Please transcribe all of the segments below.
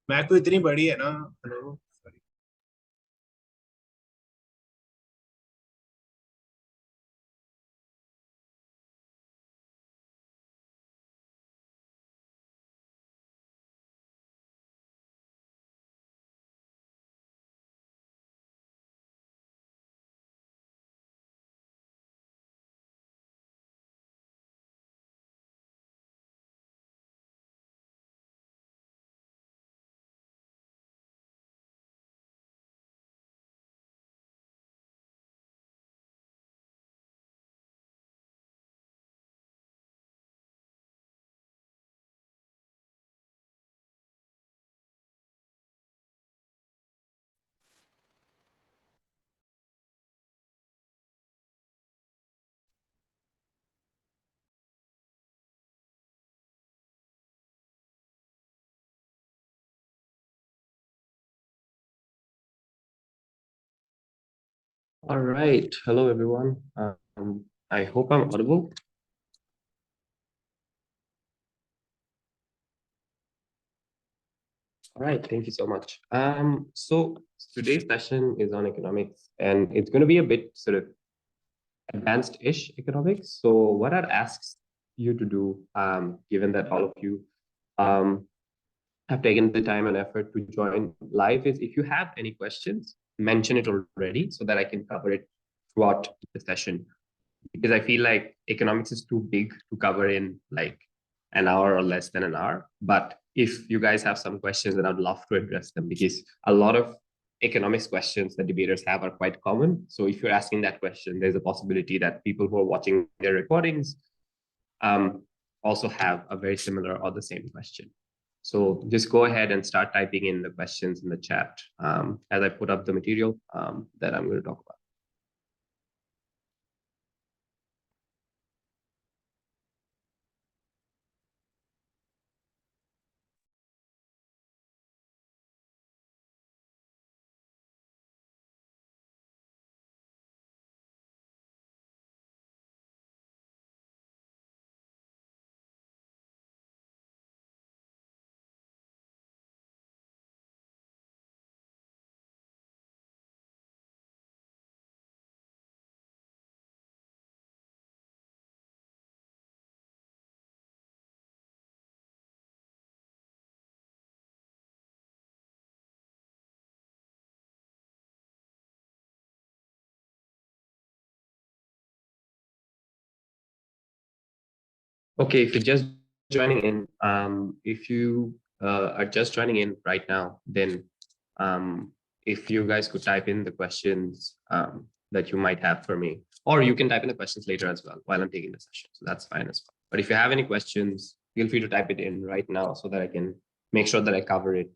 Mac तो इतनी बड़ी है ना। Hello. All right. Hello, everyone. I hope I'm audible. All right, thank you so much. So today's session is on economics, and it's going to be a bit sort of advanced-ish economics. So what I'd ask you to do, given that all of you have taken the time and effort to join live, is if you have any questions, mention it already so that I can cover it throughout the session. Because I feel like economics is too big to cover in like an hour or less than an hour. But if you guys have some questions, then I'd love to address them, because a lot of economics questions that debaters have are quite common. So if you're asking that question, there's a possibility that people who are watching their recordings also have a very similar or the same question. So just go ahead and start typing in the questions in the chat as I put up the material that I'm going to talk about. Okay, if you're just joining in, if you are just joining in right now, then if you guys could type in the questions that you might have for me, or you can type in the questions later as well while I'm taking the session. So that's fine as well. But if you have any questions, feel free to type it in right now so that I can make sure that I cover it.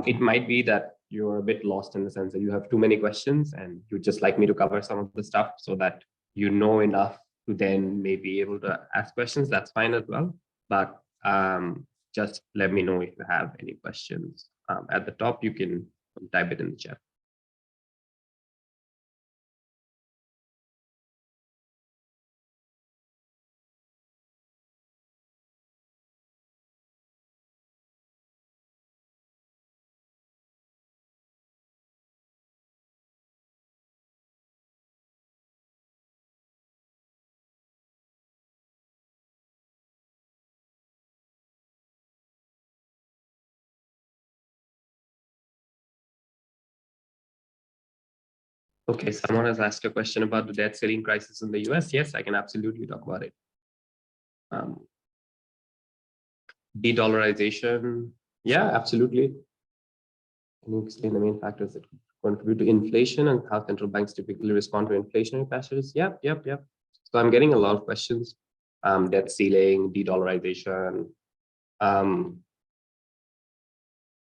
It might be that you're a bit lost in the sense that you have too many questions and you just like me to cover some of the stuff so that you know enough to then maybe able to ask questions. That's fine as well. But just let me know if you have any questions. At the top, you can type it in the chat. Okay, someone has asked a question about the debt ceiling crisis in the US. Yes, I can absolutely talk about it. De-dollarization, yeah, absolutely. Can you explain the main factors that contribute to inflation and how central banks typically respond to inflationary pressures? Yep. So I'm getting a lot of questions. Debt ceiling, de-dollarization,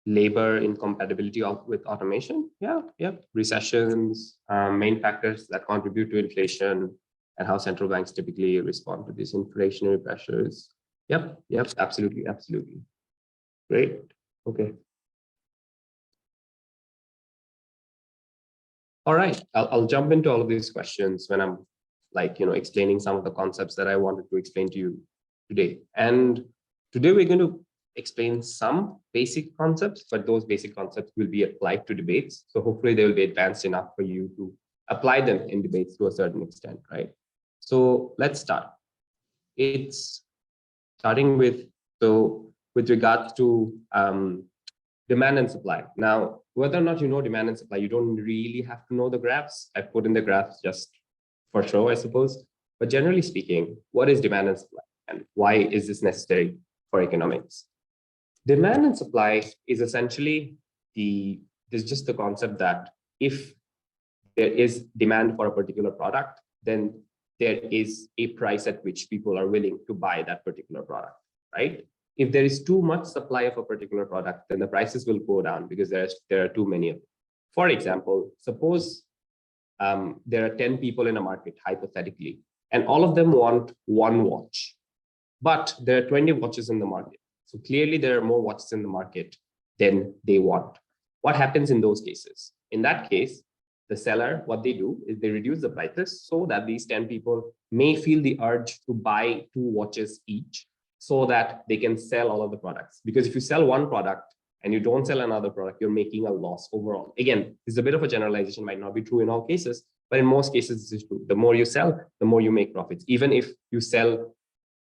labor incompatibility with automation. Yep. Recessions, main factors that contribute to inflation and how central banks typically respond to these inflationary pressures. Yep, absolutely. Great. Okay. All right, I'll jump into all of these questions when I'm explaining some of the concepts that I wanted to explain to you today. And today we're going to explain some basic concepts, but those basic concepts will be applied to debates. So hopefully they will be advanced enough for you to apply them in debates to a certain extent, right? So let's start. It's starting with, so with regards to demand and supply. Now, whether or not you know demand and supply, you don't really have to know the graphs. I put in the graphs just for show, I suppose. But generally speaking, what is demand and supply? And why is this necessary for economics? Demand and supply is essentially there's just the concept that if there is demand for a particular product, then there is a price at which people are willing to buy that particular product, right? If there is too much supply of a particular product, then the prices will go down because there are too many of them. For example, suppose there are 10 people in a market, hypothetically, and all of them want one watch, but there are 20 watches in the market. So clearly there are more watches in the market than they want. What happens in those cases? In that case, the seller, what they do is they reduce the prices so that these 10 people may feel the urge to buy 2 watches each so that they can sell all of the products. Because if you sell one product and you don't sell another product, you're making a loss overall. Again, this is a bit of a generalization, might not be true in all cases, but in most cases, this is true. The more you sell, the more you make profits. Even if you sell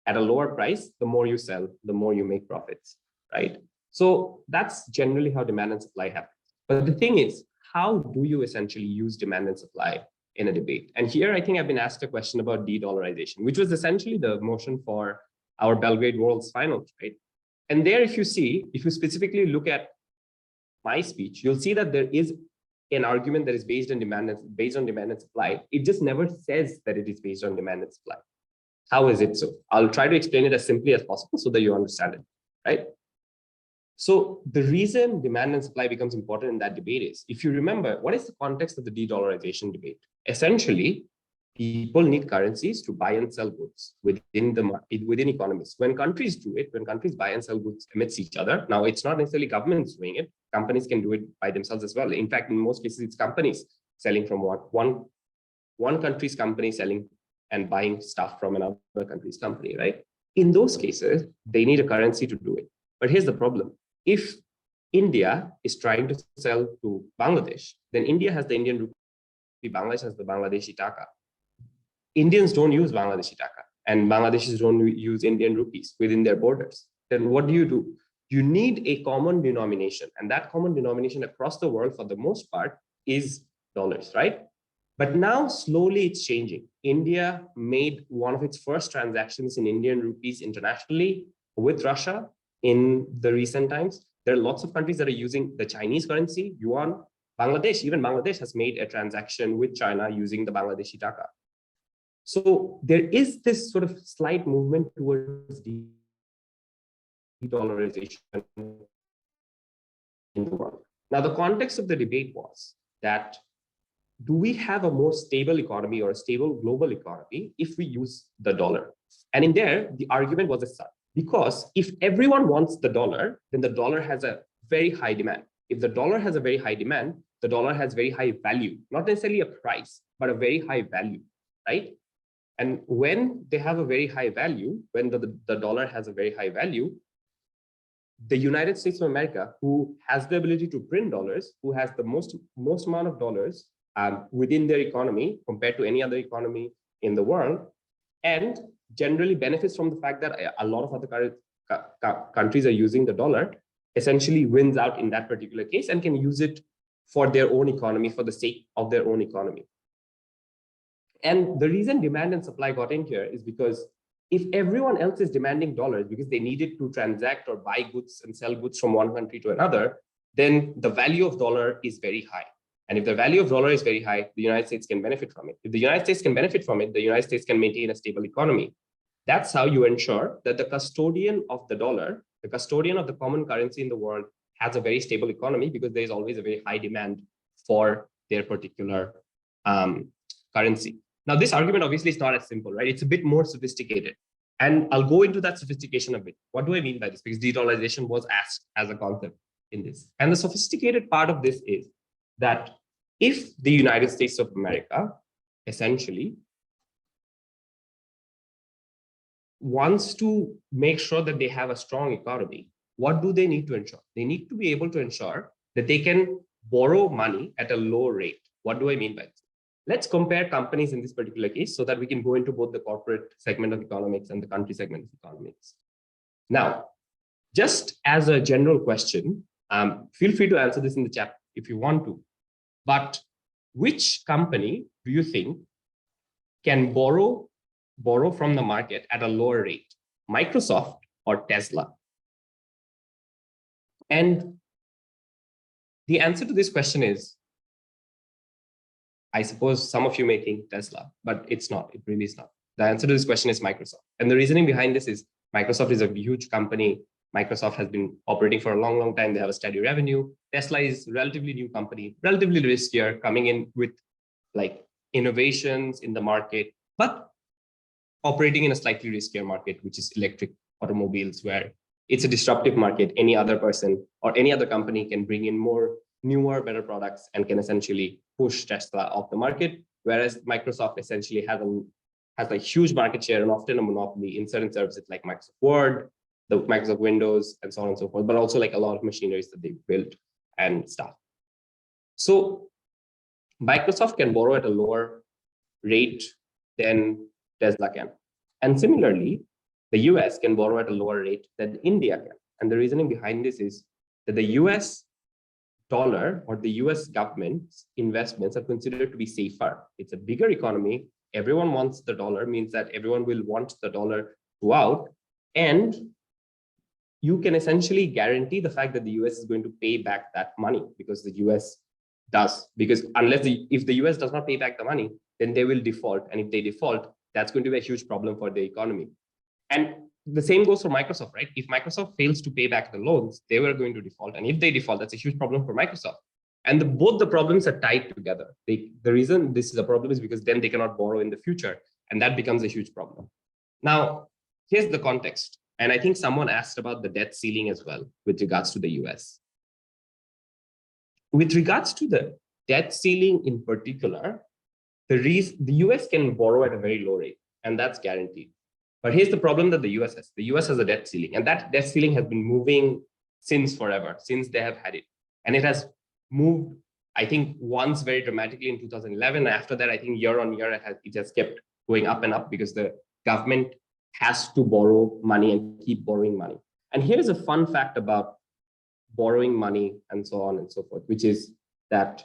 at a lower price, the more you sell, the more you make profits, right? So that's generally how demand and supply happens. But the thing is, how do you essentially use demand and supply in a debate? And here, I think I've been asked a question about de-dollarization, which was essentially the motion for our Belgrade Worlds finals, right? And there, if you specifically look at my speech, you'll see that there is an argument that is based on demand and supply. It just never says that it is based on demand and supply. How is it so? I'll try to explain it as simply as possible so that you understand it, right? So the reason demand and supply becomes important in that debate is, if you remember, what is the context of the de-dollarization debate? Essentially, people need currencies to buy and sell goods within economies. When countries do it, when countries buy and sell goods amidst each other, now it's not necessarily governments doing it. Companies can do it by themselves as well. In fact, in most cases, it's companies selling from one country's company selling and buying stuff from another country's company, right? In those cases, they need a currency to do it. But here's the problem. If India is trying to sell to Bangladesh, then India has the Indian rupee, Bangladesh has the Bangladeshi taka. Indians don't use Bangladeshi taka, and Bangladeshis don't use Indian rupees within their borders. Then what do? You need a common denomination, and that common denomination across the world, for the most part, is dollars, right? But now slowly it's changing. India made one of its first transactions in Indian rupees internationally with Russia in the recent times. There are lots of countries that are using the Chinese currency, yuan. Even Bangladesh has made a transaction with China using the Bangladeshi taka. So there is this sort of slight movement towards de-dollarization in the world. Now, the context of the debate was that, do we have a more stable economy or a stable global economy if we use the dollar? And in there, the argument was as such. Because if everyone wants the dollar, then the dollar has a very high demand. If the dollar has a very high demand, the dollar has very high value, not necessarily a price, but a very high value, right? And when they have a very high value, when the dollar has a very high value, the United States of America, who has the ability to print dollars, who has the most amount of dollars within their economy compared to any other economy in the world, and generally benefits from the fact that a lot of other countries are using the dollar, essentially wins out in that particular case and can use it for their own economy, for the sake of their own economy. And the reason demand and supply got in here is because if everyone else is demanding dollars because they needed to transact or buy goods and sell goods from one country to another, then the value of dollar is very high. And if the value of dollar is very high, the United States can benefit from it. If the United States can benefit from it, the United States can maintain a stable economy. That's how you ensure that the custodian of the dollar, the custodian of the common currency in the world, has a very stable economy, because there is always a very high demand for their particular currency. Now, this argument obviously is not as simple, right? It's a bit more sophisticated. And I'll go into that sophistication a bit. What do I mean by this? Because de-dollarization was asked as a concept in this. And the sophisticated part of this is that if the United States of America essentially wants to make sure that they have a strong economy, what do they need to ensure? They need to be able to ensure that they can borrow money at a low rate. What do I mean by this? Let's compare companies in this particular case so that we can go into both the corporate segment of economics and the country segment of economics. Now, just as a general question, feel free to answer this in the chat if you want to. But which company do you think can borrow from the market at a lower rate, Microsoft or Tesla? And the answer to this question is, I suppose some of you may think Tesla, but it's not. It really is not. The answer to this question is Microsoft. And the reasoning behind this is Microsoft is a huge company. Microsoft has been operating for a long, long time. They have a steady revenue. Tesla is a relatively new company, relatively riskier, coming in with like innovations in the market, but operating in a slightly riskier market, which is electric automobiles, where it's a disruptive market. Any other person or any other company can bring in more newer, better products and can essentially push Tesla off the market. Whereas Microsoft essentially has a huge market share and often a monopoly in certain services like Microsoft Word, the Microsoft Windows and so on and so forth, but also like a lot of machineries that they built and stuff. So Microsoft can borrow at a lower rate than Tesla can. And similarly, the US can borrow at a lower rate than India can. And the reasoning behind this is that the US dollar or the US government's investments are considered to be safer. It's a bigger economy. Everyone wants the dollar, means that everyone will want the dollar throughout. And you can essentially guarantee the fact that the US is going to pay back that money, because the US does. Because if the US does not pay back the money, then they will default. And if they default, that's going to be a huge problem for the economy. And the same goes for Microsoft, right? If Microsoft fails to pay back the loans, they were going to default. And if they default, that's a huge problem for Microsoft. And both the problems are tied together. The reason this is a problem is because then they cannot borrow in the future. And that becomes a huge problem. Now, here's the context. And I think someone asked about the debt ceiling as well with regards to the US. With regards to the debt ceiling in particular, the US can borrow at a very low rate, and that's guaranteed. But here's the problem that the US has. The US has a debt ceiling, and that debt ceiling has been moving since forever, since they have had it. And it has moved, I think, once very dramatically in 2011. After that, I think year on year, it has kept going up and up because the government has to borrow money and keep borrowing money. And here's a fun fact about borrowing money and so on and so forth, which is that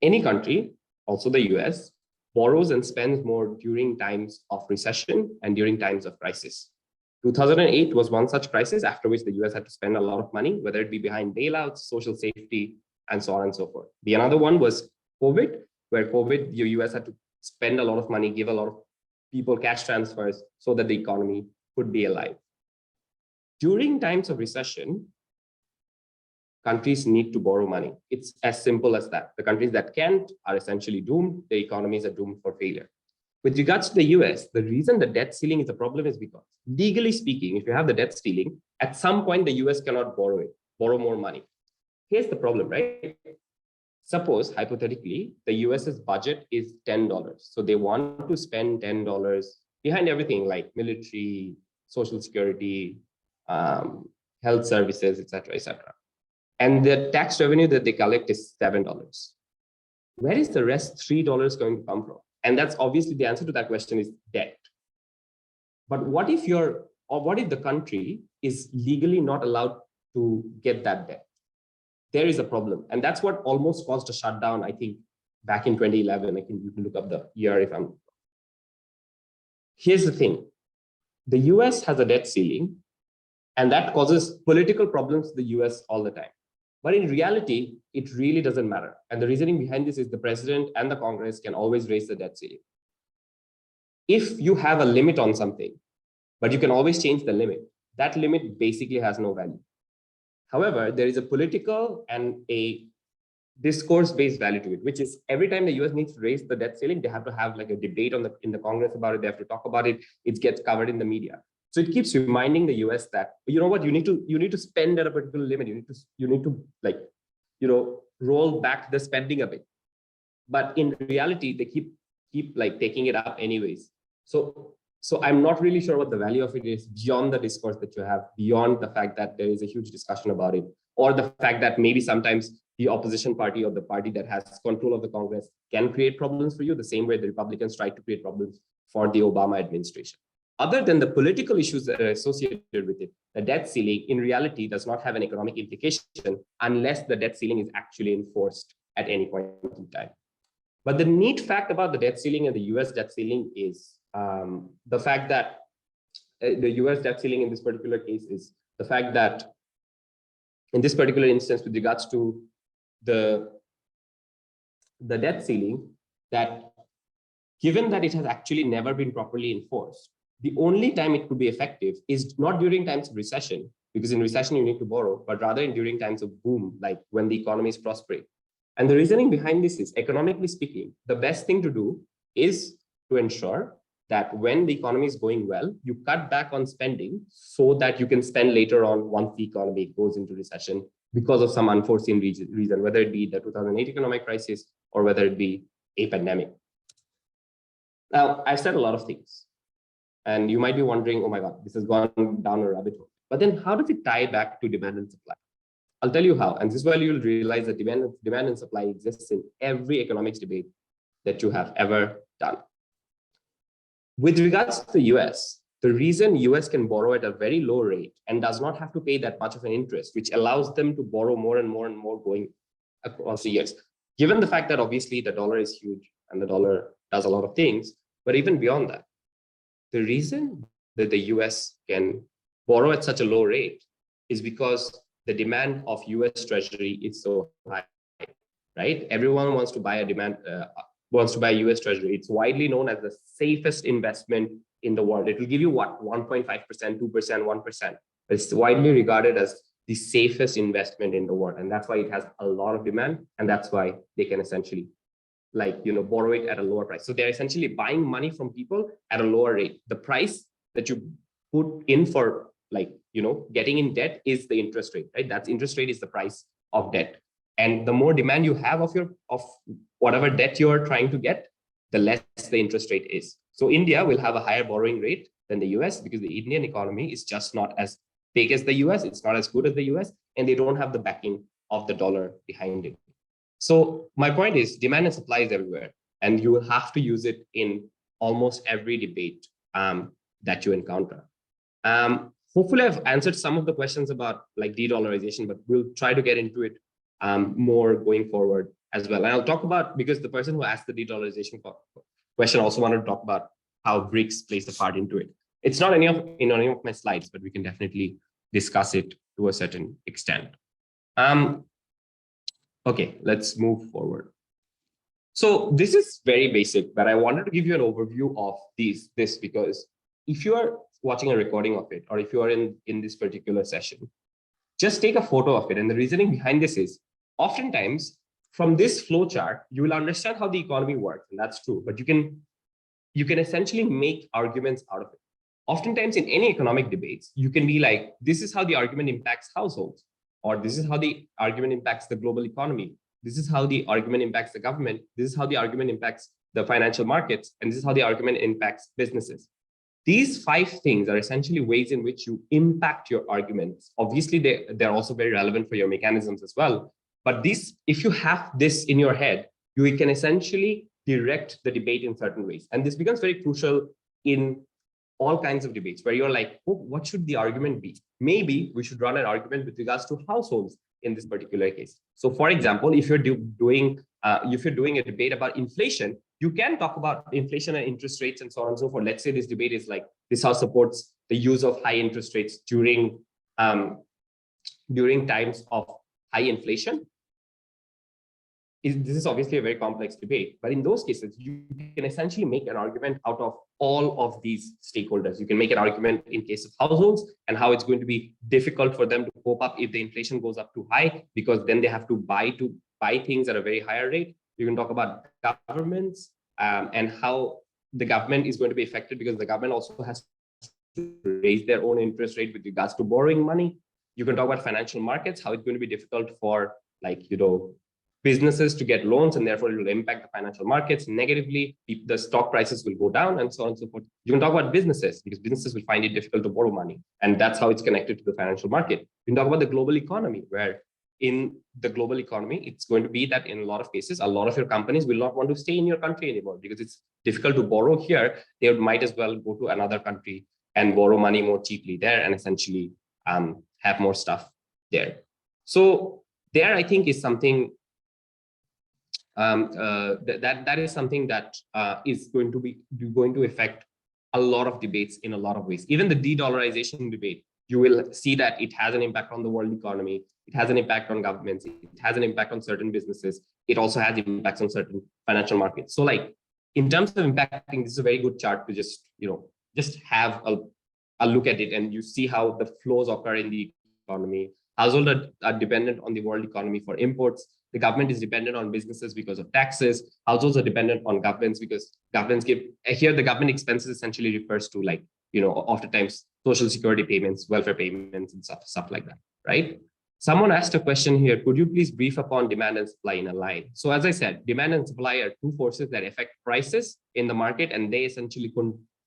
any country, also the US, borrows and spends more during times of recession and during times of crisis. 2008 was one such crisis, after which the US had to spend a lot of money, whether it be behind bailouts, social safety, and so on and so forth. The another one was COVID, where the US had to spend a lot of money, give a lot of people cash transfers so that the economy could be alive. During times of recession, countries need to borrow money. It's as simple as that. The countries that can't are essentially doomed. The economies are doomed for failure. With regards to the US, the reason the debt ceiling is a problem is because, legally speaking, if you have the debt ceiling, at some point the US cannot borrow more money. Here's the problem, right? Suppose, hypothetically, the US's budget is $10. So they want to spend $10 behind everything like military, social security, health services, etc., etc. And the tax revenue that they collect is $7. Where is the rest $3 going to come from? And that's obviously the answer to that question is debt. But what if the country is legally not allowed to get that debt? There is a problem. And that's what almost caused a shutdown, I think, back in 2011. You can look up the year if I'm. Here's the thing. The US has a debt ceiling, and that causes political problems to the US all the time. But in reality, it really doesn't matter. And the reasoning behind this is the president and the Congress can always raise the debt ceiling. If you have a limit on something, but you can always change the limit, that limit basically has no value. However, there is a political and a discourse-based value to it, which is every time the US needs to raise the debt ceiling, they have to have like a debate in the Congress about it. They have to talk about it. It gets covered in the media. So it keeps reminding the US that, you know what, you need to spend at a particular limit. You need to like, roll back the spending a bit. But in reality, they keep like taking it up anyways. So I'm not really sure what the value of it is beyond the discourse that you have, beyond the fact that there is a huge discussion about it, or the fact that maybe sometimes the opposition party or the party that has control of the Congress can create problems for you, the same way the Republicans tried to create problems for the Obama administration. Other than the political issues that are associated with it, the debt ceiling in reality does not have an economic implication unless the debt ceiling is actually enforced at any point in time. But the neat fact about the debt ceiling and the US debt ceiling is the fact that the US debt ceiling in this particular case is the fact that in this particular instance, with regards to the debt ceiling, that given that it has actually never been properly enforced, the only time it could be effective is not during times of recession, because in recession you need to borrow, but rather during times of boom, like when the economy is prospering. And the reasoning behind this is, economically speaking, the best thing to do is to ensure that when the economy is going well, you cut back on spending so that you can spend later on once the economy goes into recession because of some unforeseen reason, whether it be the 2008 economic crisis or whether it be a pandemic. Now, I've said a lot of things. And you might be wondering, oh my God, this has gone down a rabbit hole. But then how does it tie back to demand and supply? I'll tell you how. And this is where you'll realize that demand and supply exists in every economics debate that you have ever done. With regards to the US, the reason US can borrow at a very low rate and does not have to pay that much of an interest, which allows them to borrow more and more and more going across the years. Given the fact that obviously the dollar is huge and the dollar does a lot of things, but even beyond that, the reason that the US can borrow at such a low rate is because the demand of US Treasury is so high, right? Everyone wants to buy US Treasury. It's widely known as the safest investment in the world. It will give you what, 1.5%, 2%, 1%. It's widely regarded as the safest investment in the world. And that's why it has a lot of demand. And that's why they can essentially borrow it at a lower price. So they're essentially buying money from people at a lower rate. The price that you put in for getting in debt is the interest rate, right? That's interest rate is the price of debt. And the more demand you have of whatever debt you're trying to get, the less the interest rate is. So India will have a higher borrowing rate than the US because the Indian economy is just not as big as the US. It's not as good as the US, and they don't have the backing of the dollar behind it. So my point is demand and supply is everywhere, and you will have to use it in almost every debate that you encounter. Hopefully I've answered some of the questions about de-dollarization, but we'll try to get into it more going forward as well. And I'll talk about, because the person who asked the de-dollarization question also wanted to talk about how BRICS plays a part into it. It's not in any of my slides, but we can definitely discuss it to a certain extent. Okay, let's move forward. So this is very basic, but I wanted to give you an overview of this because if you are watching a recording of it, or if you are in this particular session, just take a photo of it. And the reasoning behind this is, oftentimes from this flow chart, you will understand how the economy works, and that's true, but you can essentially make arguments out of it. Oftentimes in any economic debates, you can be like, this is how the argument impacts households, or this is how the argument impacts the global economy. This is how the argument impacts the government. This is how the argument impacts the financial markets. And this is how the argument impacts businesses. These 5 things are essentially ways in which you impact your arguments. Obviously, they're also very relevant for your mechanisms as well. But if you have this in your head, you can essentially direct the debate in certain ways. And this becomes very crucial in all kinds of debates where you're like, oh, what should the argument be? Maybe we should run an argument with regards to households in this particular case. So for example, if you're doing a debate about inflation, you can talk about inflation and interest rates and so on and so forth. Let's say this debate is like, this house supports the use of high interest rates during times of high inflation. This is obviously a very complex debate, but in those cases, you can essentially make an argument out of all of these stakeholders. You can make an argument in case of households and how it's going to be difficult for them to cope up if the inflation goes up too high, because then they have to buy things at a very higher rate. You can talk about governments and how the government is going to be affected because the government also has to raise their own interest rate with regards to borrowing money. You can talk about financial markets, how it's going to be difficult for businesses to get loans, and therefore it will impact the financial markets negatively. The stock prices will go down and so on and so forth. You can talk about businesses because businesses will find it difficult to borrow money, and that's how it's connected to the financial market. You can talk about the global economy, where in the global economy, it's going to be that in a lot of cases, a lot of your companies will not want to stay in your country anymore because it's difficult to borrow here. They might as well go to another country and borrow money more cheaply there and essentially have more stuff there. So there, I think, is something that is something that is going to affect a lot of debates in a lot of ways. Even the de-dollarization debate, you will see that it has an impact on the world economy. It has an impact on governments. It has an impact on certain businesses. It also has impacts on certain financial markets. So in terms of impacting, this is a very good chart to just have a look at it, and you see how the flows occur in the economy. Households are dependent on the world economy for imports. The government is dependent on businesses because of taxes. Households are dependent on governments because governments here the government expenses essentially refers to oftentimes social security payments, welfare payments, and stuff like that, right? Someone asked a question here, could you please brief upon demand and supply in a line? So as I said, demand and supply are two forces that affect prices in the market, and they essentially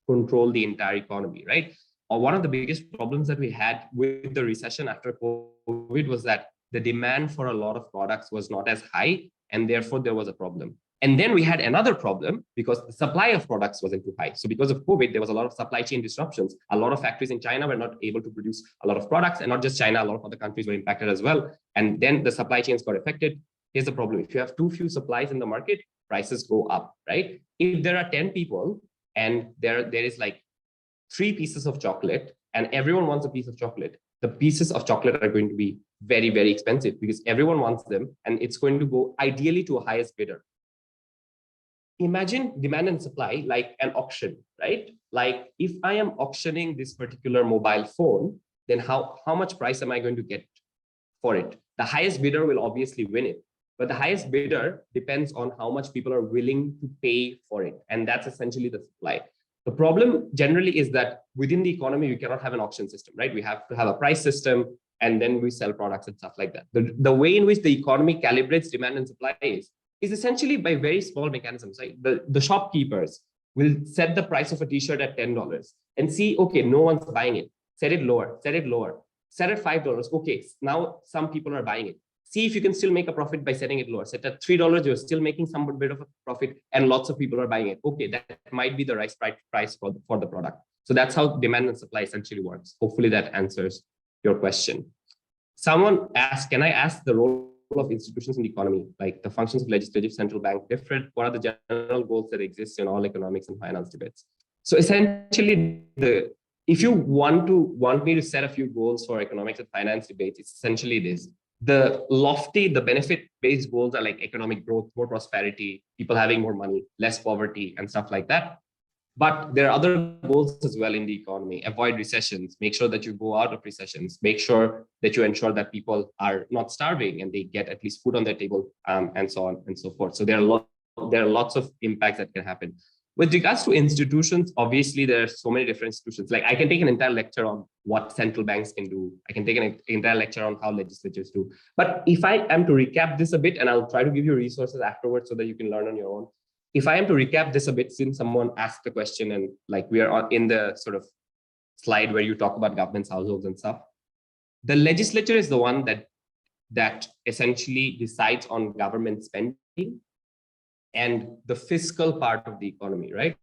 control the entire economy, right? Or one of the biggest problems that we had with the recession after COVID was that the demand for a lot of products was not as high, and therefore there was a problem. And then we had another problem because the supply of products wasn't too high. So because of COVID, there was a lot of supply chain disruptions. A lot of factories in China were not able to produce a lot of products, and not just China, a lot of other countries were impacted as well. And then the supply chains got affected. Here's the problem. If you have too few supplies in the market, prices go up, right? If there are 10 people and there is like 3 pieces of chocolate and everyone wants a piece of chocolate, the pieces of chocolate are going to be very, very expensive because everyone wants them, and it's going to go ideally to a highest bidder. Imagine demand and supply like an auction, right? Like if I am auctioning this particular mobile phone, then how much price am I going to get for it? The highest bidder will obviously win it, but the highest bidder depends on how much people are willing to pay for it. And that's essentially the supply. The problem generally is that within the economy, we cannot have an auction system, right? We have to have a price system, and then we sell products and stuff like that. The way in which the economy calibrates demand and supply is essentially by very small mechanisms. Right? The shopkeepers will set the price of a t-shirt at $10 and see, okay, no one's buying it. Set it lower, set it lower, set at $5. Okay, now some people are buying it. See if you can still make a profit by setting it lower. Set at $3, you're still making some bit of a profit, and lots of people are buying it. Okay, that might be the right price for the product. So that's how demand and supply essentially works. Hopefully that answers your question. Someone asked, can I ask the role of institutions in the economy, like the functions of legislative, central bank different? What are the general goals that exist in all economics and finance debates? So essentially, if you want me to set a few goals for economics and finance debates, it's essentially this. The benefit-based goals are like economic growth, more prosperity, people having more money, less poverty, and stuff like that. But there are other goals as well in the economy. Avoid recessions, make sure that you go out of recessions, make sure that you ensure that people are not starving and they get at least food on their table, and so on and so forth. So there are lots of impacts that can happen. With regards to institutions, obviously there are so many different institutions. Like I can take an entire lecture on what central banks can do. I can take an entire lecture on how legislatures do. But if I am to recap this a bit, and I'll try to give you resources afterwards so that you can learn on your own. If I am to recap this a bit, since someone asked the question, and like we are in the sort of slide where you talk about governments, households and stuff, the legislature is the one that essentially decides on government spending and the fiscal part of the economy, right?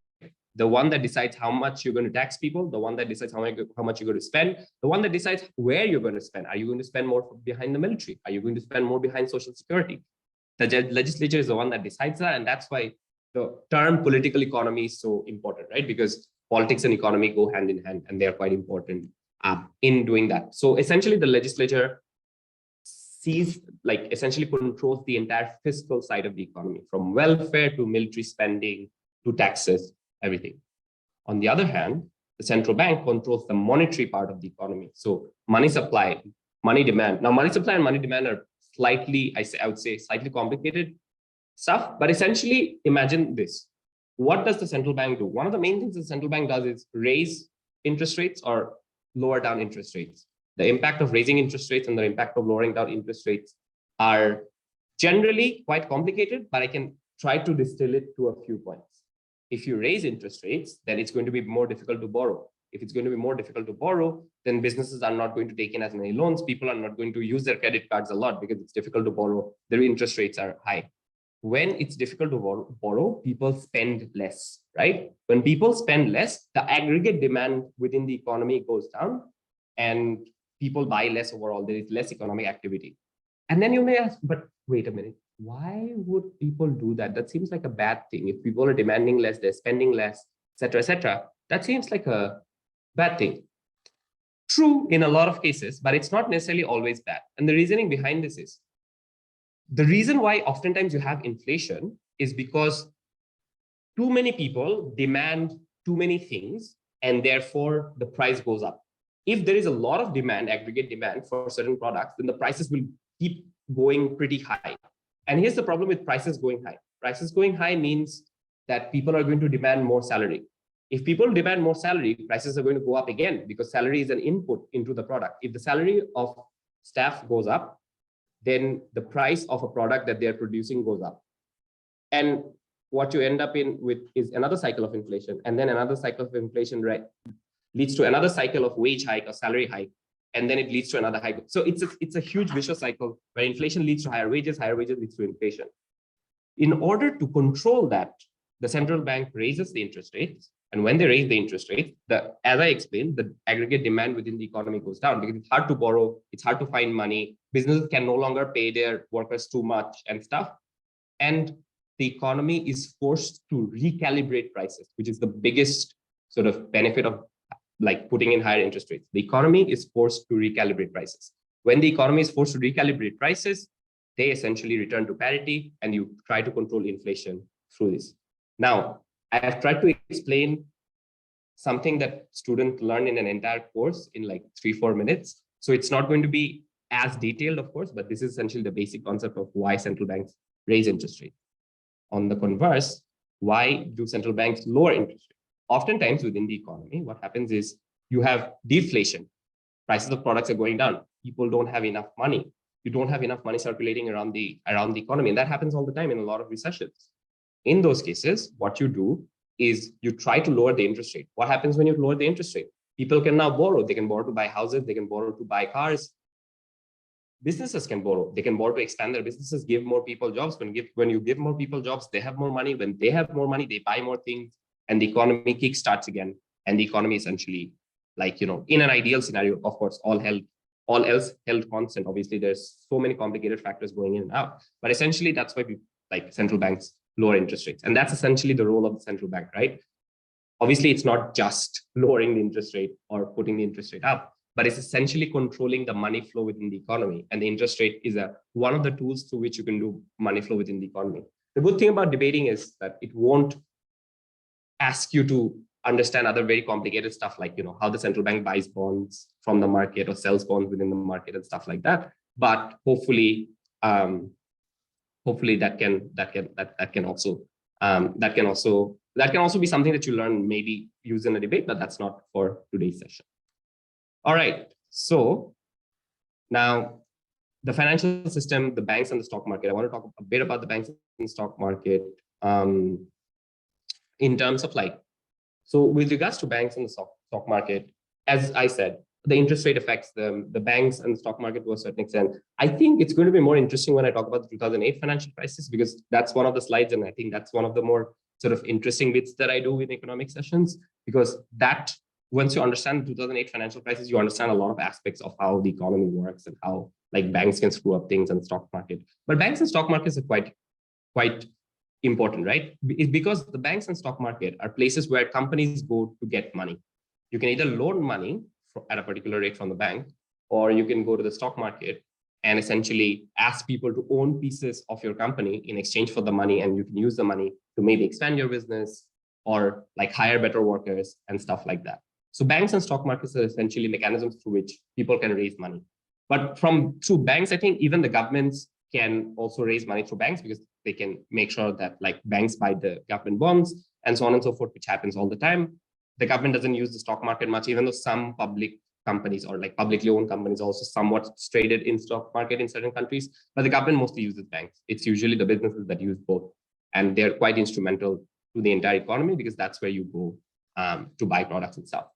The one that decides how much you're going to tax people, the one that decides how much you're going to spend, the one that decides where you're going to spend. Are you going to spend more behind the military? Are you going to spend more behind social security? The legislature is the one that decides that, and that's why the term political economy is so important, right? Because politics and economy go hand in hand, and they're quite important in doing that. So essentially, the legislature essentially controls the entire fiscal side of the economy, from welfare to military spending to taxes, everything. On the other hand, the central bank controls the monetary part of the economy. So money supply, money demand. Now, money supply and money demand are slightly, I would say, slightly complicated stuff, but essentially imagine this. What does the central bank do? One of the main things the central bank does is raise interest rates or lower down interest rates. The impact of raising interest rates and the impact of lowering down interest rates are generally quite complicated, but I can try to distill it to a few points. If you raise interest rates, then it's going to be more difficult to borrow. If it's going to be more difficult to borrow, then businesses are not going to take in as many loans. People are not going to use their credit cards a lot because it's difficult to borrow. Their interest rates are high. When it's difficult to borrow, people spend less, right? When people spend less, the aggregate demand within the economy goes down and people buy less overall. There is less economic activity. And then you may ask, but wait a minute, why would people do that? That seems like a bad thing. If people are demanding less, they're spending less, et cetera, that seems like a bad thing. True in a lot of cases, but it's not necessarily always bad. And the reasoning behind this is, the reason why oftentimes you have inflation is because too many people demand too many things, and therefore the price goes up. If there is a lot of demand, aggregate demand for certain products, then the prices will keep going pretty high. And here's the problem with prices going high. Prices going high means that people are going to demand more salary. If people demand more salary, prices are going to go up again because salary is an input into the product. If the salary of staff goes up, then the price of a product that they're producing goes up. And what you end up in with is another cycle of inflation, and then another cycle of inflation, right, leads to another cycle of wage hike or salary hike, and then it leads to another hike. So it's a huge vicious cycle where inflation leads to higher wages leads to inflation. In order to control that, the central bank raises the interest rates. And when they raise the interest rate, as I explained, the aggregate demand within the economy goes down because it's hard to borrow, it's hard to find money. Businesses can no longer pay their workers too much and stuff. And the economy is forced to recalibrate prices, which is the biggest sort of benefit of like putting in higher interest rates. The economy is forced to recalibrate prices. When the economy is forced to recalibrate prices, they essentially return to parity and you try to control inflation through this. Now, I have tried to explain something that students learn in an entire course in like 3-4 minutes. So it's not going to be as detailed, of course, but this is essentially the basic concept of why central banks raise interest rates. On the converse, why do central banks lower interest rates? Oftentimes within the economy, what happens is you have deflation. Prices of products are going down. People don't have enough money. You don't have enough money circulating around the economy. And that happens all the time in a lot of recessions. In those cases, what you do is you try to lower the interest rate. What happens when you lower the interest rate? People can now borrow. They can borrow to buy houses. They can borrow to buy cars. Businesses can borrow. They can borrow to expand their businesses, give more people jobs. When you give more people jobs, they have more money. When they have more money, they buy more things. And the economy kick starts again. And the economy essentially, like, in an ideal scenario, of course, all else held constant. Obviously, there's so many complicated factors going in and out. But essentially, that's why central banks lower interest rates. And that's essentially the role of the central bank, right? Obviously, it's not just lowering the interest rate or putting the interest rate up, but it's essentially controlling the money flow within the economy. And the interest rate is one of the tools through which you can do money flow within the economy. The good thing about debating is that it won't ask you to understand other very complicated stuff like how the central bank buys bonds from the market or sells bonds within the market and stuff like that. But hopefully that can also be something that you learn, maybe use in a debate, but that's not for today's session. All right, so now the financial system, the banks and the stock market. I want to talk a bit about the banks and the stock market in terms of so with regards to banks and the stock market, as I said, the interest rate affects them, the banks and the stock market to a certain extent. I think it's going to be more interesting when I talk about the 2008 financial crisis, because that's one of the slides. And I think that's one of the more sort of interesting bits that I do in economic sessions, because that once you understand the 2008 financial crisis, you understand a lot of aspects of how the economy works and how banks can screw up things and stock market. But banks and stock markets are quite important, right? It's because the banks and stock market are places where companies go to get money. You can either loan money at a particular rate from the bank, or you can go to the stock market and essentially ask people to own pieces of your company in exchange for the money, and you can use the money to maybe expand your business or hire better workers and stuff like that. So banks and stock markets are essentially mechanisms through which people can raise money. But through banks, I think even the governments can also raise money through banks, because they can make sure that banks buy the government bonds and so on and so forth, which happens all the time. The government doesn't use the stock market much, even though some public companies or publicly owned companies also somewhat traded in stock market in certain countries, but the government mostly uses banks. It's usually the businesses that use both, and they're quite instrumental to the entire economy, because that's where you go to buy products and stuff.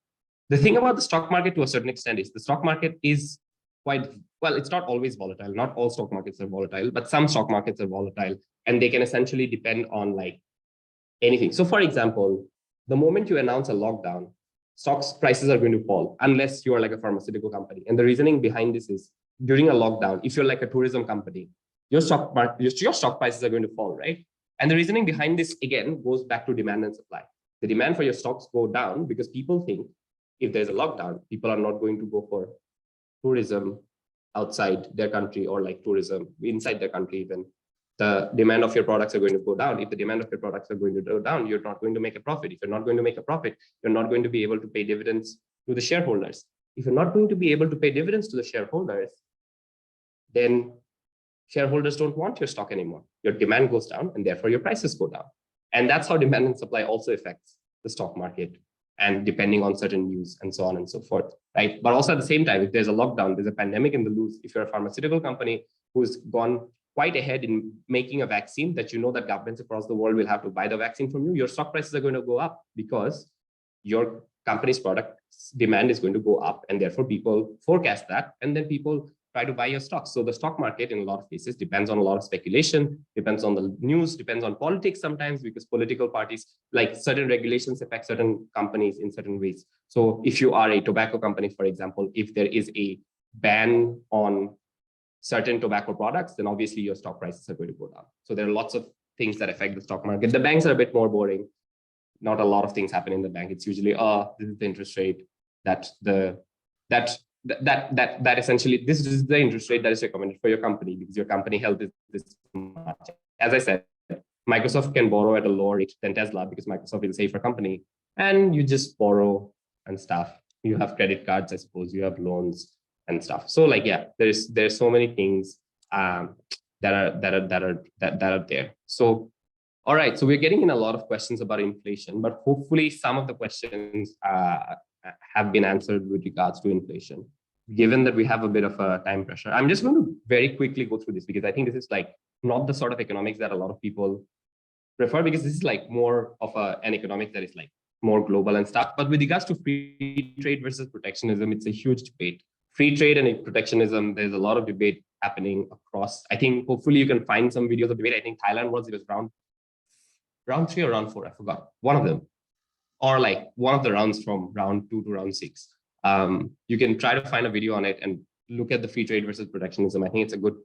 The thing about the stock market to a certain extent is the stock market is it's not always volatile. Not all stock markets are volatile, but some stock markets are volatile, and they can essentially depend on anything. So for example, the moment you announce a lockdown, stocks prices are going to fall unless you are a pharmaceutical company. And the reasoning behind this is, during a lockdown, if you're a tourism company, your stock prices are going to fall, right? And the reasoning behind this, again, goes back to demand and supply. The demand for your stocks go down because people think if there's a lockdown, people are not going to go for tourism outside their country or tourism inside their country even. The demand of your products are going to go down. If the demand of your products are going to go down, you're not going to make a profit. If you're not going to make a profit, you're not going to be able to pay dividends to the shareholders. If you're not going to be able to pay dividends to the shareholders, then shareholders don't want your stock anymore. Your demand goes down, and therefore your prices go down. And that's how demand and supply also affects the stock market, and depending on certain news and so on and so forth, right? But also at the same time, if there's a lockdown, there's a pandemic in the news, if you're a pharmaceutical company who's gone quite ahead in making a vaccine that you know that governments across the world will have to buy the vaccine from you, your stock prices are going to go up because your company's product demand is going to go up, and therefore people forecast that, and then people try to buy your stocks. So the stock market in a lot of cases depends on a lot of speculation, depends on the news, depends on politics sometimes, because political parties, like certain regulations affect certain companies in certain ways. So if you are a tobacco company, for example, if there is a ban on certain tobacco products, then obviously your stock prices are going to go down. So there are lots of things that affect the stock market. The banks are a bit more boring. Not a lot of things happen in the bank. It's usually, this is the interest rate, that essentially, this is the interest rate that is recommended for your company because your company health is this much. As I said, Microsoft can borrow at a lower rate than Tesla because Microsoft is a safer company, and you just borrow and stuff. You have credit cards, I suppose. You have loans and stuff. So like, yeah, there's so many things that are there. So all right, so we're getting in a lot of questions about inflation, but hopefully some of the questions have been answered with regards to inflation. Given that we have a bit of a time pressure, I'm just going to very quickly go through this because I think this is like not the sort of economics that a lot of people prefer, because this is like more of an economics that is like more global and stuff. But with regards to free trade versus protectionism, it's a huge debate. Free trade and protectionism, there's a lot of debate happening across. I think hopefully you can find some videos of debate. I think Thailand was round 3 or round 4, I forgot, one of them, or like one of the rounds from round 2 to round 6. You can try to find a video on it and look at the free trade versus protectionism. I think it's a good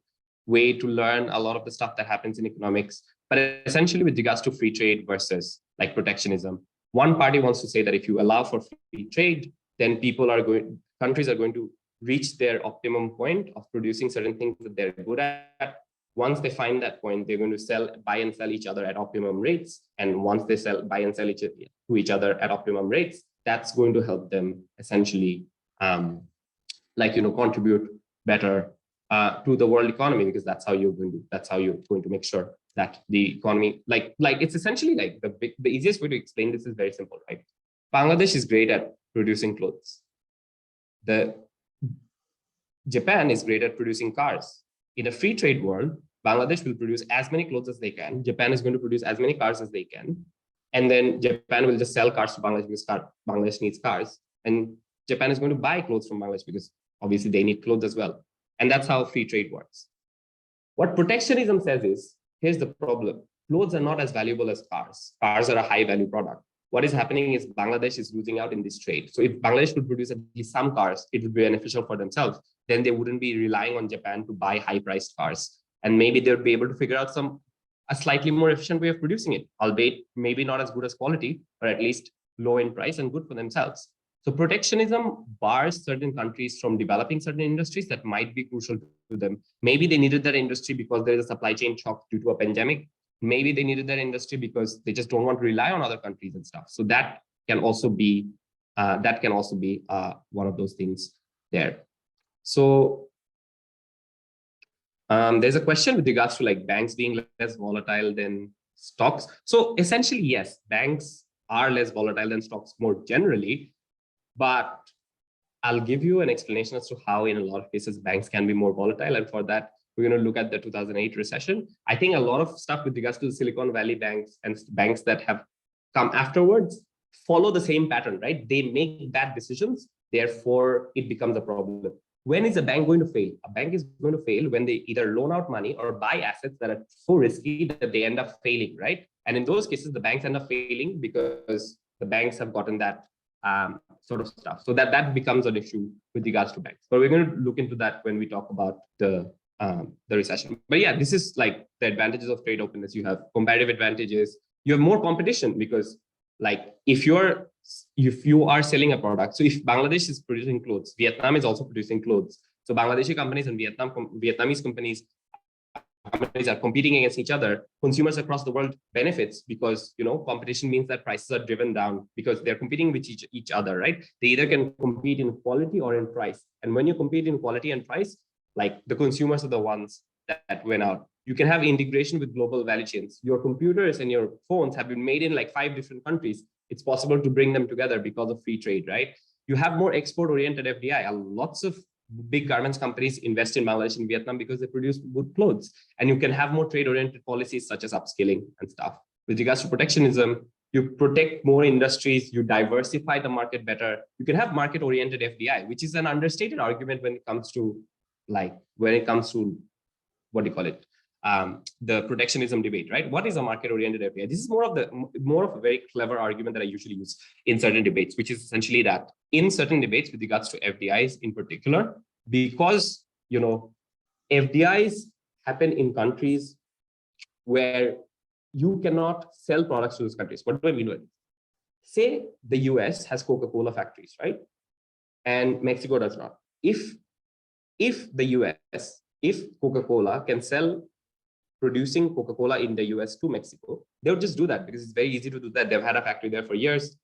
way to learn a lot of the stuff that happens in economics. But essentially with regards to free trade versus like protectionism, one party wants to say that if you allow for free trade, then countries are going to reach their optimum point of producing certain things that they're good at. Once they find that point, they're going to buy and sell each other at optimum rates. And once they buy and sell to each other at optimum rates, that's going to help them essentially, contribute better to the world economy, because that's how you're going to make sure that the economy, like it's essentially like the easiest way to explain this is very simple, right? Bangladesh is great at producing clothes. Japan is great at producing cars. In a free trade world, Bangladesh will produce as many clothes as they can. Japan is going to produce as many cars as they can. And then Japan will just sell cars to Bangladesh because Bangladesh needs cars. And Japan is going to buy clothes from Bangladesh because obviously they need clothes as well. And that's how free trade works. What protectionism says is, here's the problem. Clothes are not as valuable as cars. Cars are a high value product. What is happening is Bangladesh is losing out in this trade. So if Bangladesh could produce at least some cars, it would be beneficial for themselves. Then they wouldn't be relying on Japan to buy high priced cars. And maybe they'll be able to figure out a slightly more efficient way of producing it, albeit maybe not as good as quality, or at least low in price and good for themselves. So protectionism bars certain countries from developing certain industries that might be crucial to them. Maybe they needed that industry because there is a supply chain shock due to a pandemic. Maybe they needed that industry because they just don't want to rely on other countries and stuff. So that can also be one of those things there. So there's a question with regards to like banks being less volatile than stocks. So essentially, yes, banks are less volatile than stocks more generally, but I'll give you an explanation as to how in a lot of cases banks can be more volatile. And for that, we're going to look at the 2008 recession. I think a lot of stuff with regards to the Silicon Valley banks and banks that have come afterwards follow the same pattern, right? They make bad decisions, therefore it becomes a problem. When is a bank going to fail? A bank is going to fail when they either loan out money or buy assets that are so risky that they end up failing, right? And in those cases, the banks end up failing because the banks have gotten that sort of stuff. So that becomes an issue with regards to banks. But we're going to look into that when we talk about the recession. But yeah, this is like the advantages of trade openness. You have comparative advantages. You have more competition because like if you are selling a product, so if Bangladesh is producing clothes, Vietnam is also producing clothes. So Bangladeshi companies and Vietnamese companies are competing against each other. Consumers across the world benefits because competition means that prices are driven down because they're competing with each other, right? They either can compete in quality or in price. And when you compete in quality and price, like the consumers are the ones that win out. You can have integration with global value chains. Your computers and your phones have been made in like 5 different countries. It's possible to bring them together because of free trade, right? You have more export-oriented FDI. Lots of big garments companies invest in Bangladesh and Vietnam because they produce good clothes. And you can have more trade-oriented policies such as upskilling and stuff. With regards to protectionism, you protect more industries, you diversify the market better. You can have market-oriented FDI, which is an understated argument when it comes to what do you call it? The protectionism debate, right? What is a market-oriented FDI? This is more of a very clever argument that I usually use in certain debates, which is essentially that in certain debates with regards to FDIs in particular, because FDIs happen in countries where you cannot sell products to those countries. What do I mean by it? Say the US has Coca-Cola factories, right? And Mexico does not. If the US, if Coca-Cola can sell producing Coca-Cola in the US to Mexico, they would just do that because it's very easy to do that. They've had a factory there for years.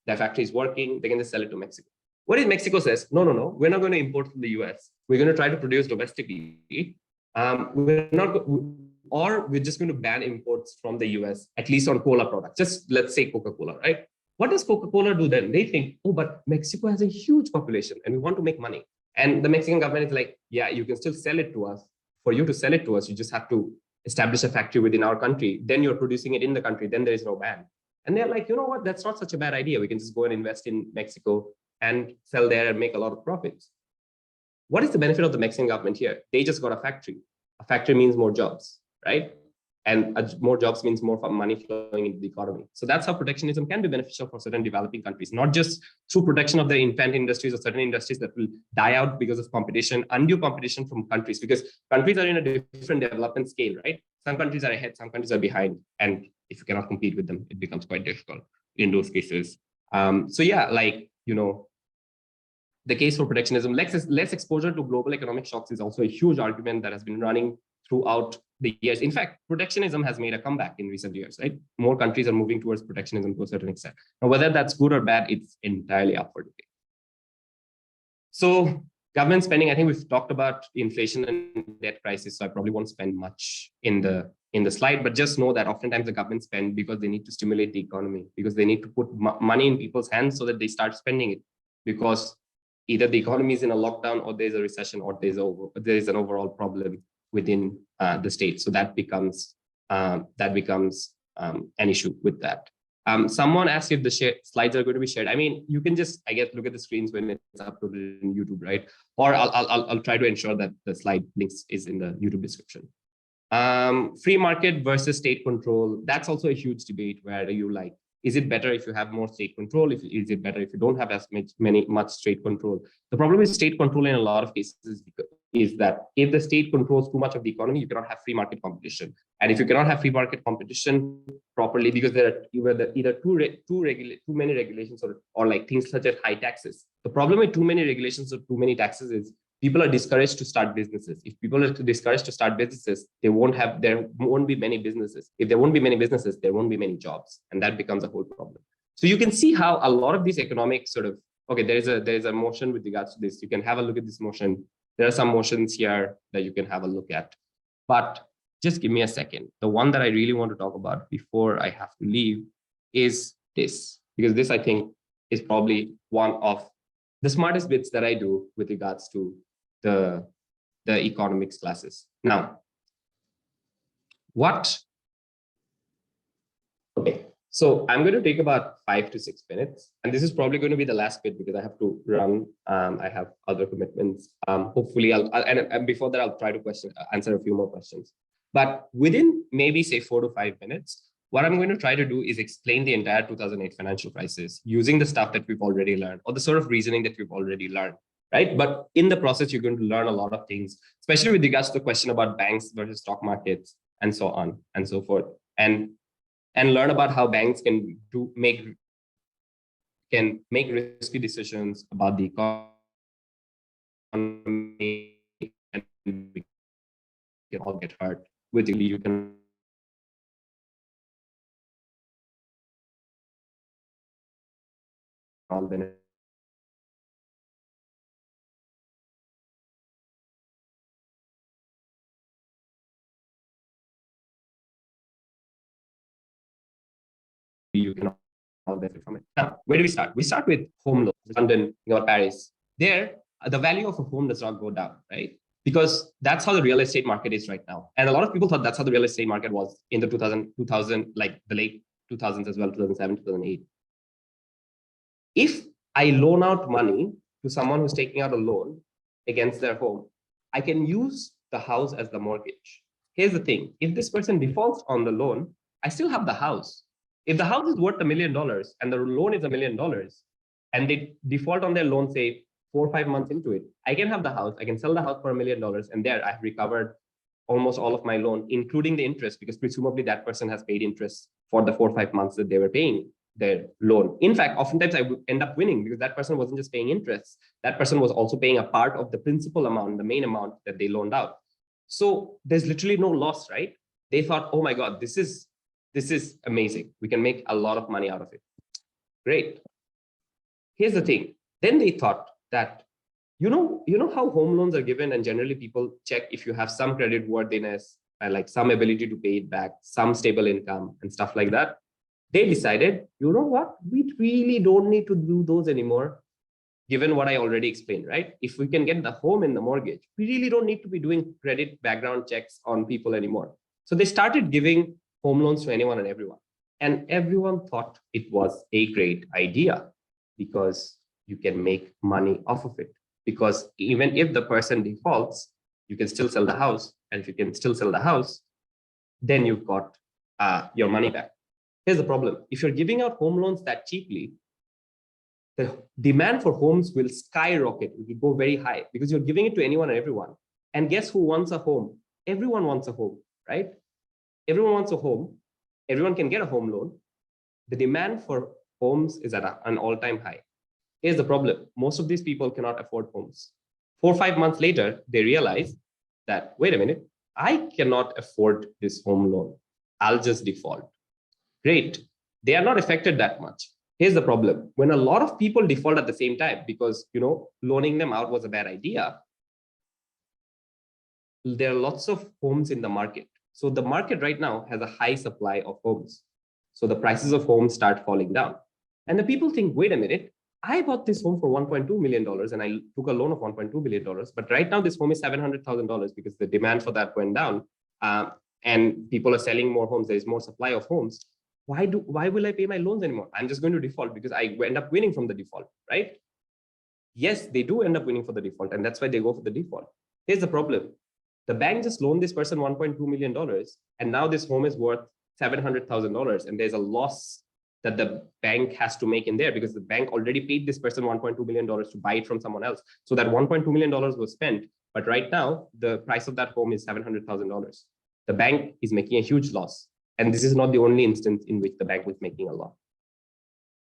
Their factory is working. They can just sell it to Mexico. What if Mexico says, no, we're not going to import from the US. We're going to try to produce domestically. We're just going to ban imports from the US, at least on cola products. Just let's say Coca-Cola, right? What does Coca-Cola do then? They think, oh, but Mexico has a huge population and we want to make money. And the Mexican government is like, yeah, you can still sell it to us. For you to sell it to us, you just have to establish a factory within our country. Then you're producing it in the country. Then there is no ban. And they're like, you know what? That's not such a bad idea. We can just go and invest in Mexico and sell there and make a lot of profits. What is the benefit of the Mexican government here? They just got a factory. A factory means more jobs, right? And more jobs means more money flowing into the economy. So that's how protectionism can be beneficial for certain developing countries, not just through protection of the infant industries or certain industries that will die out because of competition, undue competition from countries, because countries are in a different development scale, right? Some countries are ahead, some countries are behind. And if you cannot compete with them, it becomes quite difficult in those cases. So yeah, the case for protectionism, less exposure to global economic shocks is also a huge argument that has been running throughout the years. In fact, protectionism has made a comeback in recent years, right? More countries are moving towards protectionism to a certain extent. Now, whether that's good or bad, it's entirely up for debate. So government spending, I think we've talked about inflation and debt crisis, so I probably won't spend much in the slide, but just know that oftentimes the government spend because they need to stimulate the economy, because they need to put money in people's hands so that they start spending it, because either the economy is in a lockdown or there's a recession or there's an overall problem within the state. So that becomes an issue with that. Someone asked if the slides are going to be shared. I mean, you can just, I guess, look at the screens when it's uploaded in YouTube, right? Or I'll try to ensure that the slide links is in the YouTube description. Free market versus state control. That's also a huge debate where you like, is it better if you have more state control? Is it better if you don't have as much state control? The problem with state control in a lot of cases is that if the state controls too much of the economy, you cannot have free market competition. And if you cannot have free market competition properly, because there are either too many regulations or like things such as high taxes. The problem with too many regulations or too many taxes is people are discouraged to start businesses. If people are discouraged to start businesses, there won't be many businesses. If there won't be many businesses, there won't be many jobs. And that becomes a whole problem. So you can see how a lot of these economic there is a motion with regards to this. You can have a look at this motion. There are some motions here that you can have a look at. But just give me a second. The one that I really want to talk about before I have to leave is this, because this, I think, is probably one of the smartest bits that I do with regards to the economics classes. Now, okay, so I'm going to take about 5 to 6 minutes, and this is probably going to be the last bit because I have to run. I have other commitments. Hopefully, and before that, I'll try to answer a few more questions. But within maybe say 4 to 5 minutes, what I'm going to try to do is explain the entire 2008 financial crisis using the stuff that we've already learned or the sort of reasoning that we've already learned, right? But in the process, you're going to learn a lot of things, especially with regards to the question about banks versus stock markets and so on and so forth. And learn about how banks can make risky decisions about the economy and we can all get hurt. With you can all benefit. You can all benefit from it. Now, where do we start? We start with home loans, London, Paris. There, the value of a home does not go down, right? Because that's how the real estate market is right now. And a lot of people thought that's how the real estate market was in the 2000 like the late 2000s as well, 2007, 2008. If I loan out money to someone who's taking out a loan against their home, I can use the house as the mortgage. Here's the thing. If this person defaults on the loan, I still have the house. If the house is worth $1 million and the loan is $1 million and they default on their loan, say 4 or 5 months into it, I can have the house. I can sell the house for $1 million. And there I've recovered almost all of my loan, including the interest, because presumably that person has paid interest for the 4 or 5 months that they were paying their loan. In fact, oftentimes I would end up winning because that person wasn't just paying interest. That person was also paying a part of the principal amount, the main amount that they loaned out. So there's literally no loss, right? They thought, oh my God, this is amazing. We can make a lot of money out of it. Great. Here's the thing. Then they thought that, you know how home loans are given, and generally people check if you have some credit worthiness, like some ability to pay it back, some stable income and stuff like that. They decided, you know what, we really don't need to do those anymore, given what I already explained, right? If we can get the home in the mortgage, we really don't need to be doing credit background checks on people anymore. So they started giving home loans to anyone and everyone. And everyone thought it was a great idea because you can make money off of it. Because even if the person defaults, you can still sell the house. And if you can still sell the house, then you've got your money back. Here's the problem. If you're giving out home loans that cheaply, the demand for homes will skyrocket. It will go very high because you're giving it to anyone and everyone. And guess who wants a home? Everyone wants a home, right? Everyone wants a home. Everyone can get a home loan. The demand for homes is at an all-time high. Here's the problem. Most of these people cannot afford homes. 4 or 5 months later, they realize that, wait a minute, I cannot afford this home loan. I'll just default. Great. They are not affected that much. Here's the problem. When a lot of people default at the same time, because loaning them out was a bad idea, there are lots of homes in the market. So the market right now has a high supply of homes. So the prices of homes start falling down. And the people think, wait a minute, I bought this home for $1.2 million and I took a loan of $1.2 billion. But right now this home is $700,000 because the demand for that went down and people are selling more homes. There's more supply of homes. Why will I pay my loans anymore? I'm just going to default because I end up winning from the default, right? Yes, they do end up winning for the default, and that's why they go for the default. Here's the problem. The bank just loaned this person $1.2 million, and now this home is worth $700,000, and there's a loss that the bank has to make in there because the bank already paid this person $1.2 million to buy it from someone else. So that $1.2 million was spent, but right now the price of that home is $700,000. The bank is making a huge loss. And this is not the only instance in which the bank was making a loss.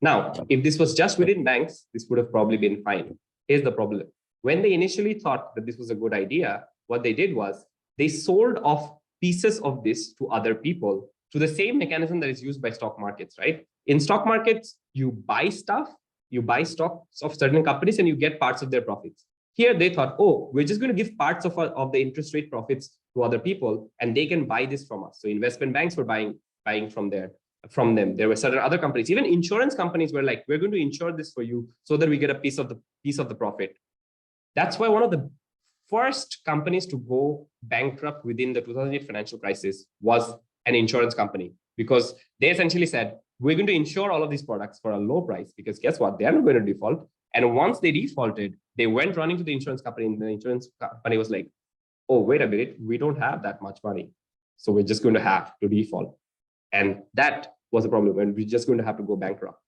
Now, if this was just within banks, this would have probably been fine. Here's the problem. When they initially thought that this was a good idea, what they did was they sold off pieces of this to other people to the same mechanism that is used by stock markets, right? In stock markets, you buy stuff, you buy stocks of certain companies and you get parts of their profits. Here they thought, oh, we're just going to give parts of the interest rate profits to other people and they can buy this from us. So investment banks were buying from them. There were certain other companies, even insurance companies were like, we're going to insure this for you so that we get a piece of the profit. That's why one of the first companies to go bankrupt within the 2008 financial crisis was an insurance company, because they essentially said, we're going to insure all of these products for a low price because guess what? They are not going to default. And once they defaulted, they went running to the insurance company and the insurance company was like, oh, wait a minute, we don't have that much money. So we're just going to have to default. And that was the problem, and we're just going to have to go bankrupt.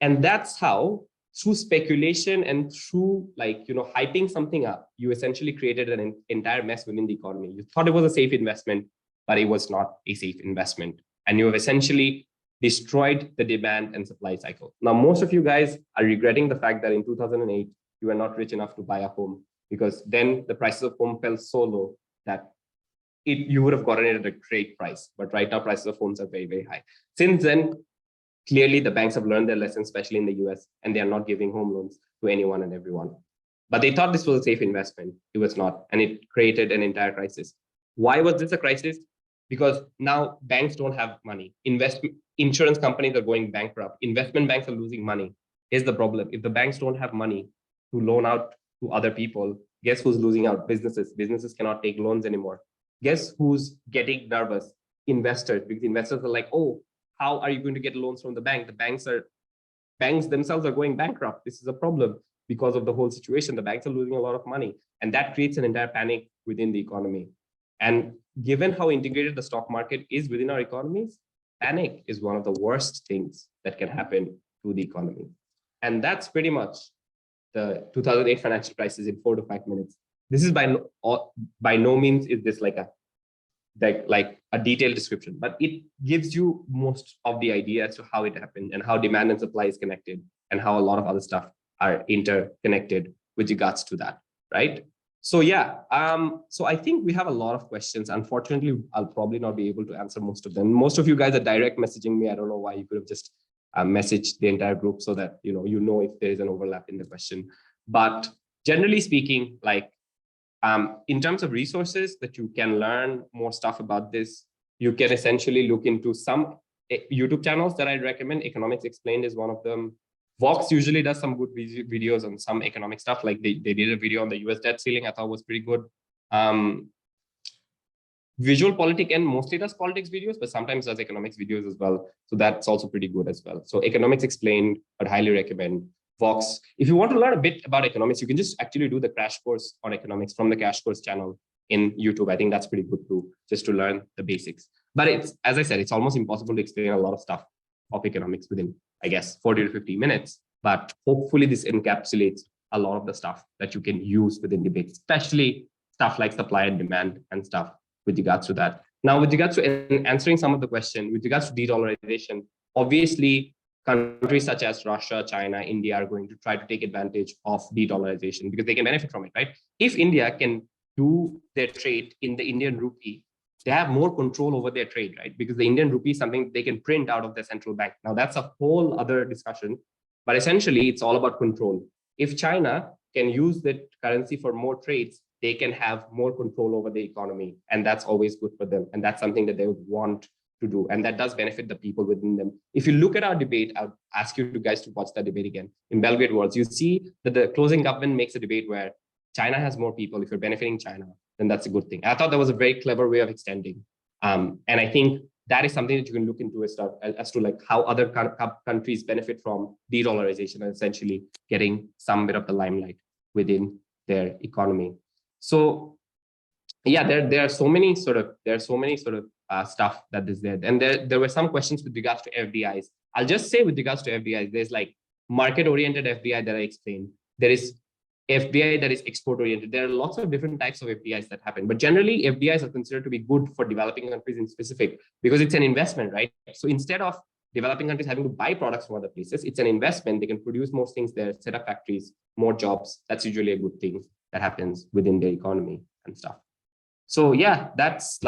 And that's how, through speculation and through hyping something up, you essentially created an entire mess within the economy. You thought it was a safe investment, but it was not a safe investment. And you have essentially destroyed the demand and supply cycle. Now, most of you guys are regretting the fact that in 2008, you were not rich enough to buy a home, because then the prices of home fell so low that you would have gotten it at a great price. But right now, prices of homes are very, very high. Since then, clearly the banks have learned their lesson, especially in the US, and they are not giving home loans to anyone and everyone. But they thought this was a safe investment. It was not, and it created an entire crisis. Why was this a crisis? Because now banks don't have money. Insurance companies are going bankrupt. Investment banks are losing money. Here's the problem. If the banks don't have money, to loan out to other people, guess who's losing out? Businesses. Businesses cannot take loans anymore. Guess who's getting nervous? Investors, because investors are like, oh, how are you going to get loans from the bank? The banks themselves are going bankrupt. This is a problem because of the whole situation. The banks are losing a lot of money, and that creates an entire panic within the economy. And given how integrated the stock market is within our economies, panic is one of the worst things that can happen to the economy. And that's pretty much the 2008 financial crisis in 4 to 5 minutes. This is by no means is this like a detailed description, but it gives you most of the idea as to how it happened and how demand and supply is connected and how a lot of other stuff are interconnected with regards to that, right? So yeah, so I think we have a lot of questions. Unfortunately, I'll probably not be able to answer most of them. Most of you guys are direct messaging me. I don't know why. You could have just messaged the entire group so that you know if there is an overlap in the question. But generally speaking, like in terms of resources that you can learn more stuff about this, you can essentially look into some YouTube channels that I recommend. Economics Explained is one of them. Vox usually does some good videos on some economic stuff. Like they did a video on the US debt ceiling, I thought was pretty good. Visual Politic and mostly does politics videos, but sometimes does economics videos as well. So that's also pretty good as well. So Economics Explained, I'd highly recommend. Vox. If you want to learn a bit about economics, you can just actually do the crash course on economics from the crash course channel in YouTube. I think that's pretty good too, just to learn the basics. But it's, as I said, it's almost impossible to explain a lot of stuff of economics within, I guess, 40 to 50 minutes. But hopefully this encapsulates a lot of the stuff that you can use within debates, especially stuff like supply and demand and stuff with regards to that. Now, with regards to answering some of the question, with regards to de-dollarization, obviously, countries such as Russia, China, India are going to try to take advantage of de-dollarization because they can benefit from it, right? If India can do their trade in the Indian rupee, they have more control over their trade, right? Because the Indian rupee is something they can print out of their central bank. Now, that's a whole other discussion, but essentially, it's all about control. If China can use that currency for more trades, they can have more control over the economy, and that's always good for them. And that's something that they would want to do, and that does benefit the people within them. If you look at our debate, I'll ask you guys to watch that debate again. In Belgrade Worlds, you see that the closing government makes a debate where China has more people. If you're benefiting China, then that's a good thing. I thought that was a very clever way of extending. And I think that is something that you can look into as to like how other countries benefit from de-dollarization and essentially getting some bit of the limelight within their economy. So yeah, there are so many sort of stuff that is there. And there were some questions with regards to FDIs. I'll just say with regards to FDIs, there's like market-oriented FDI that I explained. There is FDI that is export-oriented. There are lots of different types of FDIs that happen, but generally FDIs are considered to be good for developing countries in specific because it's an investment, right? So instead of developing countries having to buy products from other places, it's an investment. They can produce more things there, set up factories, more jobs. That's usually a good thing that happens within their economy and stuff. So yeah, that's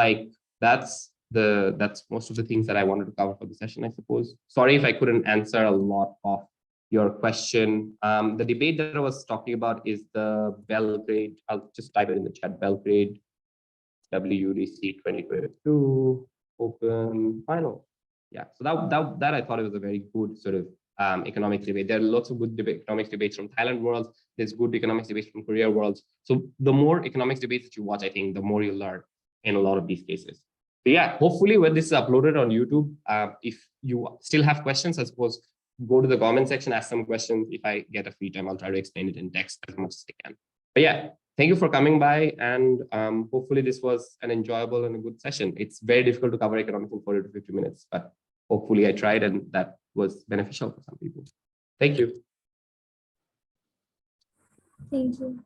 most of the things that I wanted to cover for the session, I suppose. Sorry if I couldn't answer a lot of your question. The debate that I was talking about is the Belgrade. I'll just type it in the chat. Belgrade WUDC 2022 Open Final. Yeah, so that I thought it was a very good sort of economics debate. There are lots of good economics debates from Thailand worlds. There's good economics debates from Korea worlds. So the more economics debates that you watch, I think the more you learn in a lot of these cases. So yeah, hopefully when this is uploaded on YouTube, if you still have questions, I suppose, go to the comment section, ask some questions. If I get a free time, I'll try to explain it in text as much as I can. But yeah, thank you for coming by. And hopefully this was an enjoyable and a good session. It's very difficult to cover economics in 40 to 50 minutes, but hopefully I tried and that was beneficial for some people. Thank you. Thank you.